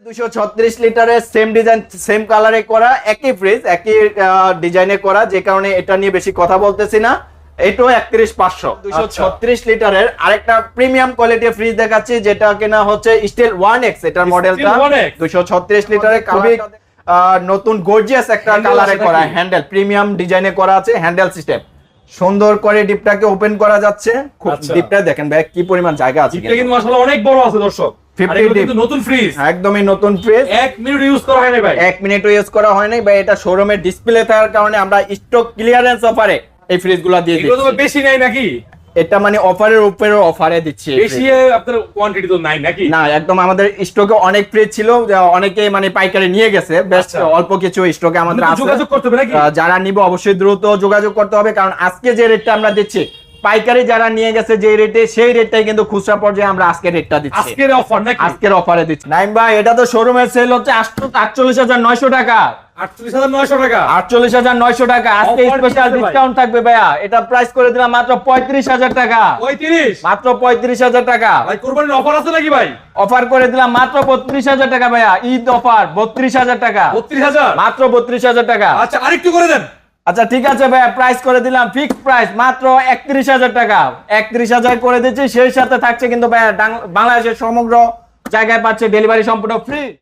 236 লিটারের same design same কালারে করা একই ফ্রিজ একই ডিজাইনে করা, যে কারণে এটা নিয়ে বেশি কথা বলতেছি না। এটাও 31500 236 লিটারের আরেকটা প্রিমিয়াম কোয়ালিটির ফ্রিজ দেখাচ্ছি, যেটা কিনা হচ্ছে স্টিল 1X এটার মডেলটা 236 লিটারের খুবই নতুন গর্জিয়াস একটা কালারে করা, হ্যান্ডেল প্রিমিয়াম ডিজাইনে করা আছে, হ্যান্ডেল সিস্টেম সুন্দর করে ডিপটাকে ওপেন করা যাচ্ছে। খুব ডিপটা দেখেন ভাই কি পরিমাণ জায়গা আছে, এটা কিন্তু মাশাআল্লাহ অনেক বড় আছে দর্শক। 50 ডিপ নতুন ফ্রিজ, একদমই নতুন ফ্রিজ, 1 মিনিট ইউজ করা হয় না ভাই, 1 মিনিটও ইউজ করা হয় নাই ভাই। এটা শোরুমে ডিসপ্লে থাকার কারণে আমরা স্টক ক্লিয়ারেন্স অফারে এই ফ্রিজগুলো দিয়ে দিচ্ছি। এগুলো তো বেশি নাই নাকি? এটা মানে অফারের উপরে অফারে দিচ্ছি। বেশি আপনাদের কোয়ান্টিটি তো নাই নাকি? না, একদম আমাদের স্টকে অনেক ফ্রিজ ছিল, অনেকে মানে পাইকারি নিয়ে গেছে, বেশ অল্প কিছু স্টকে আমাদের আছে। যোগাযোগ করতে হবে নাকি? যারা নিবে অবশ্যই দ্রুত যোগাযোগ করতে হবে, কারণ আজকে যে রেটটা আমরা দিচ্ছি পাইকারি যারা নিয়ে গেছে যে রেটে, সেই রেটটাই কিন্তু খুচরা পর্যায়ে আমরা আজকে রেটটা দিচ্ছি। আজকের অফার নাকি? আজকের অফারে দিচ্ছি। নাইম ভাই, এটা তো শোরুমের সেল হচ্ছে 48900 টাকা। 48900 টাকা, 48900 টাকা। আজকে স্পেশাল ডিসকাউন্ট থাকবে ভাইয়া, এটা প্রাইস করে দিলাম মাত্র 35000 টাকা। 35 মাত্র 35000 টাকা ভাই। কুরবানির অফার আছে নাকি ভাই? অফার করে দিলাম মাত্র 32000 টাকা ভাইয়া, ঈদ অফার 32000 টাকা। 32000 মাত্র 32000 টাকা। আচ্ছা আরেকটু করে দেন। আচ্ছা ঠিক আছে ভাইয়া, প্রাইস করে দিলাম ফিক্সড প্রাইস মাত্র 31000 টাকা। 31000 করে দিচ্ছি, সেই সাথে থাকছে কিন্তু ভাইয়া বাংলাদেশের সমগ্র জায়গায় পাচ্ছে ডেলিভারি সম্পূর্ণ ফ্রি।